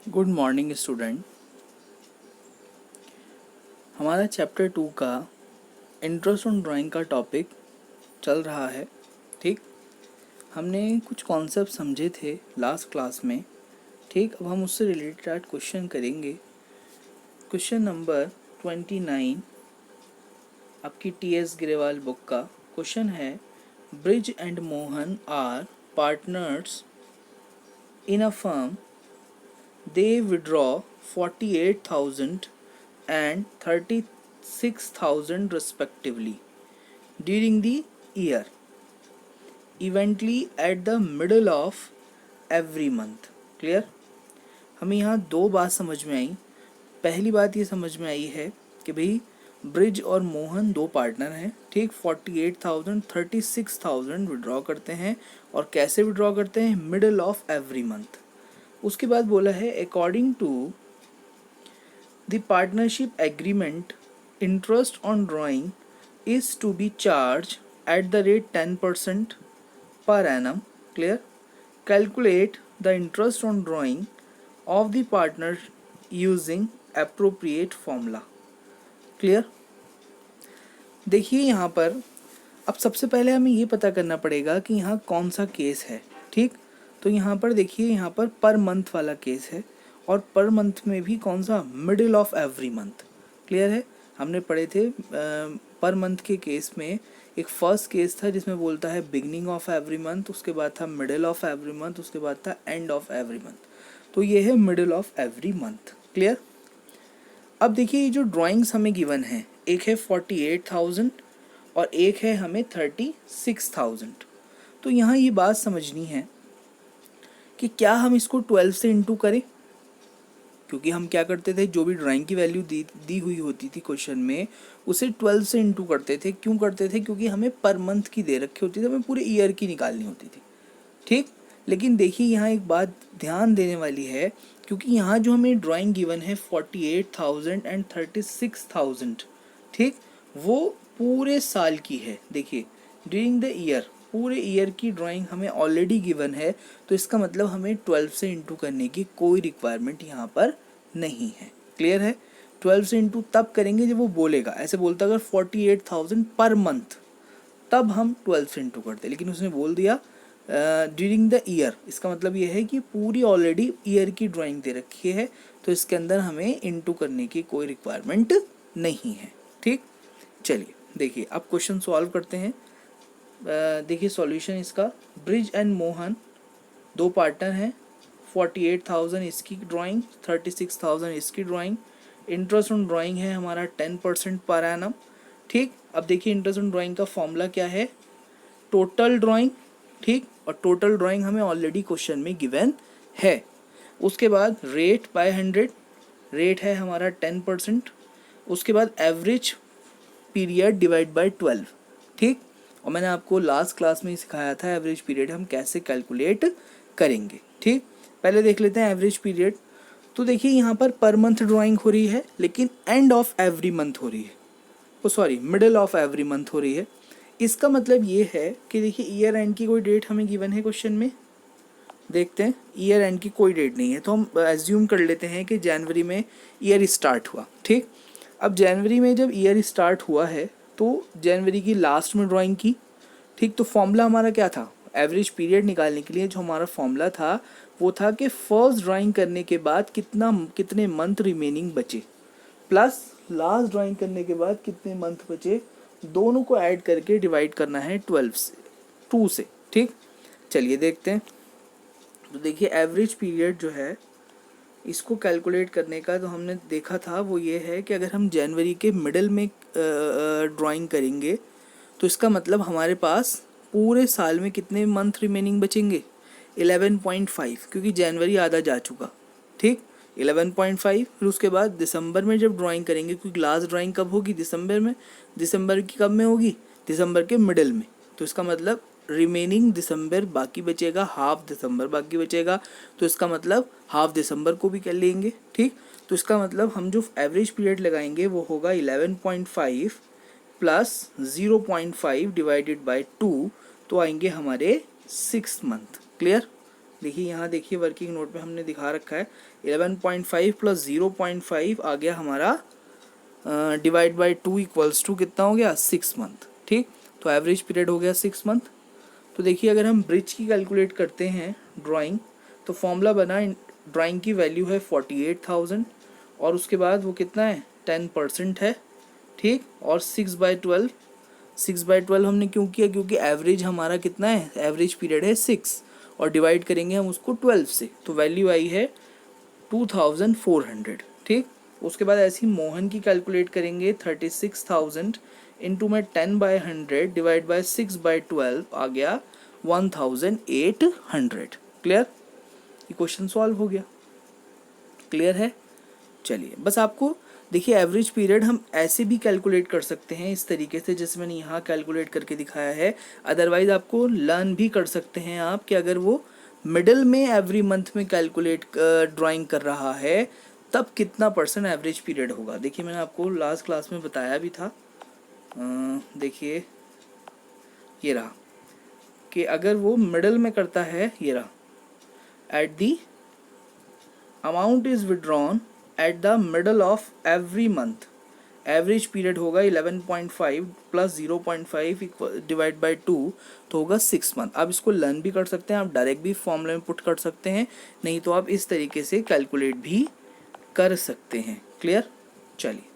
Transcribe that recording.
Good morning student. हमारा chapter 2 का interest on drawing का टॉपिक चल रहा है। ठीक, हमने कुछ कॉन्सेप्ट समझे थे लास्ट क्लास में। ठीक, अब हम उससे रिलेटेड क्वेश्चन करेंगे। क्वेश्चन नंबर 29 आपकी टीएस ग्रेवाल बुक का क्वेश्चन है, Brij and Mohan are partners in a firm, they withdraw 48,000 and 36,000 respectively during the year, eventually at the middle of every month. Clear? हमें यहाँ दो बात समझ में आई। पहली बात ये समझ में आई है कि भाई ब्रिज और मोहन दो पार्टनर हैं। ठीक, 48,000 36,000 विड्रॉ करते हैं और कैसे विड्रॉ करते हैं? Middle of every month. उसके बाद बोला है according to the partnership agreement, interest on drawing is to be charged at the rate 10% per annum. Clear? Calculate the interest on drawing of the partner using appropriate formula. Clear? देखिए यहाँ पर अब सबसे पहले हमें ये पता करना पड़ेगा कि यहाँ कौन सा केस है। ठीक, तो यहाँ पर देखिए, यहाँ पर मंथ वाला केस है और पर मंथ में भी कौन सा? Middle of every month. Clear है? हमने पढ़े थे पर मंथ के केस में एक फर्स्ट केस था जिसमें बोलता है बिगनिंग ऑफ एवरी मंथ, उसके बाद था मिडिल ऑफ एवरी मंथ, उसके बाद था एंड ऑफ एवरी मंथ। तो ये है middle of every month. Clear? अब देखिए ये जो ड्राइंग्स हमें गिवन है, एक है 48,000 और एक है हमें 36,000। तो यहाँ ये बात समझनी है कि क्या हम इसको 12 से इंटू करें, क्योंकि हम क्या करते थे, जो भी ड्राइंग की वैल्यू दी हुई होती थी क्वेश्चन में उसे 12 से इंटू करते थे। क्यों करते थे? क्योंकि हमें पर मंथ की दे रखी होती थी, हमें पूरे ईयर की निकालनी होती थी। ठीक, लेकिन देखिए यहाँ एक बात ध्यान देने वाली है, क्योंकि यहाँ जो हमें ड्राइंग गिवन है 48,000 एंड 36,000, ठीक, वो पूरे साल की है। देखिए ड्यूरिंग द ईयर, पूरे ईयर की ड्राइंग हमें ऑलरेडी गिवन है, तो इसका मतलब हमें 12 से इंटू करने की कोई रिक्वायरमेंट यहाँ पर नहीं है। क्लियर है? 12 से इंटू तब करेंगे जब वो बोलेगा। ऐसे बोलता अगर 48,000 पर मंथ, तब हम 12 से इंटू करते, लेकिन उसने बोल दिया ड्यूरिंग द ईयर। इसका मतलब ये है कि पूरी ऑलरेडी ईयर की ड्राइंग दे रखी है, तो इसके अंदर हमें इंटू करने की कोई रिक्वायरमेंट नहीं है। ठीक, चलिए देखिए अब क्वेश्चन सॉल्व करते हैं। देखिए सॉल्यूशन इसका, ब्रिज एंड मोहन दो पार्टनर हैं, 48,000 इसकी ड्राइंग, 36,000 इसकी ड्राइंग। इंटरेस्ट ऑन ड्राइंग है हमारा 10% पर एनम। ठीक, अब देखिए इंटरेस्ट ऑन ड्राइंग का फॉर्मूला क्या है? Total drawing. ठीक, और टोटल ड्राइंग हमें ऑलरेडी क्वेश्चन में गिवन है। उसके बाद रेट बाय 100, रेट है हमारा 10%। उसके बाद एवरेज पीरियड डिवाइड बाय 12। ठीक, और मैंने आपको लास्ट क्लास में ही सिखाया था एवरेज पीरियड हम कैसे कैलकुलेट करेंगे। ठीक, पहले देख लेते हैं एवरेज पीरियड। तो देखिए यहाँ पर मंथ ड्राइंग हो रही है, लेकिन एंड ऑफ एवरी मंथ हो रही है, oh sorry middle of every month हो रही है। इसका मतलब ये है कि देखिए ईयर एंड की कोई डेट हमें गिवन है क्वेश्चन में। देखते हैं, ईयर एंड की कोई डेट नहीं है, तो हम एज्यूम कर लेते हैं कि जनवरी में ईयर स्टार्ट हुआ। ठीक, अब जनवरी में जब ईयर स्टार्ट हुआ है तो जनवरी की लास्ट में ड्राइंग की। ठीक, तो फॉर्मूला हमारा क्या था? एवरेज पीरियड निकालने के लिए जो हमारा फॉर्मूला था वो था कि फर्स्ट ड्राइंग करने के बाद कितने मंथ रिमेनिंग बचे, प्लस लास्ट ड्राइंग करने के बाद कितने मंथ बचे, दोनों को ऐड करके डिवाइड करना है 12 से, 2 से। ठीक, चलिए देखते हैं। तो देखिए एवरेज पीरियड जो है इसको कैलकुलेट करने का तो हमने देखा था वो ये है कि अगर हम जनवरी के मिडल में ड्राइंग करेंगे तो इसका मतलब हमारे पास पूरे साल में कितने मंथ रिमेनिंग बचेंगे? 11.5, क्योंकि जनवरी आधा जा चुका। ठीक, 11.5। फिर उसके बाद दिसंबर में जब ड्राइंग करेंगे, क्योंकि लास्ट ड्राइंग कब होगी? दिसंबर में। दिसंबर की कब में होगी? दिसंबर के मिडल में। तो इसका मतलब रिमेनिंग दिसंबर बाकी बचेगा, हाफ दिसंबर बाकी बचेगा, तो इसका मतलब हाफ दिसंबर को भी कर लेंगे। ठीक, तो इसका मतलब हम जो एवरेज पीरियड लगाएंगे वो होगा 11.5 प्लस 0.5 डिवाइडेड बाय 2, तो आएंगे हमारे 6 मंथ। क्लियर? देखिए यहाँ देखिए वर्किंग नोट में हमने दिखा रखा है 11.5 प्लस 0.5 आ गया हमारा डिवाइड बाई 2 इक्वल्स टू कितना हो गया 6 मंथ। ठीक, तो एवरेज पीरियड हो गया 6 मंथ। तो देखिए अगर हम ब्रिज की कैलकुलेट करते हैं ड्राइंग, तो फॉर्मूला बना, ड्राइंग की वैल्यू है 48,000 और उसके बाद वो कितना है 10% है। ठीक, और 6/12 हमने क्यों किया, क्योंकि एवरेज हमारा कितना है, एवरेज पीरियड है 6 और डिवाइड करेंगे हम उसको 12 से, तो वैल्यू आई है 2400। ठीक, उसके बाद ऐसी मोहन की कैलकुलेट करेंगे 36,000 इंटू में 10/100 डिवाइड बाय 6/12 आ गया 1800। क्लियर, ये क्वेश्चन सॉल्व हो गया। क्लियर है, चलिए बस आपको देखिए एवरेज पीरियड हम ऐसे भी कैलकुलेट कर सकते हैं इस तरीके से जैसे मैंने यहाँ कैलकुलेट करके दिखाया है। अदरवाइज आपको लर्न भी कर सकते हैं आप कि अगर वो मिडिल में एवरी मंथ में कैलकुलेट ड्राइंग कर रहा है तब कितना % एवरेज पीरियड होगा। देखिए मैंने आपको लास्ट क्लास में बताया भी था, देखिए ये रहा कि अगर वो मिडिल में करता है, ये रहा, at the amount is withdrawn at the middle of every month, average period होगा 11.5 प्लस 0.5 डिवाइड बाई 2 तो होगा 6 मंथ। आप इसको लर्न भी कर सकते हैं, आप डायरेक्ट भी फॉर्मूले में पुट कर सकते हैं, नहीं तो आप इस तरीके से कैलकुलेट भी कर सकते हैं। क्लियर, चलिए।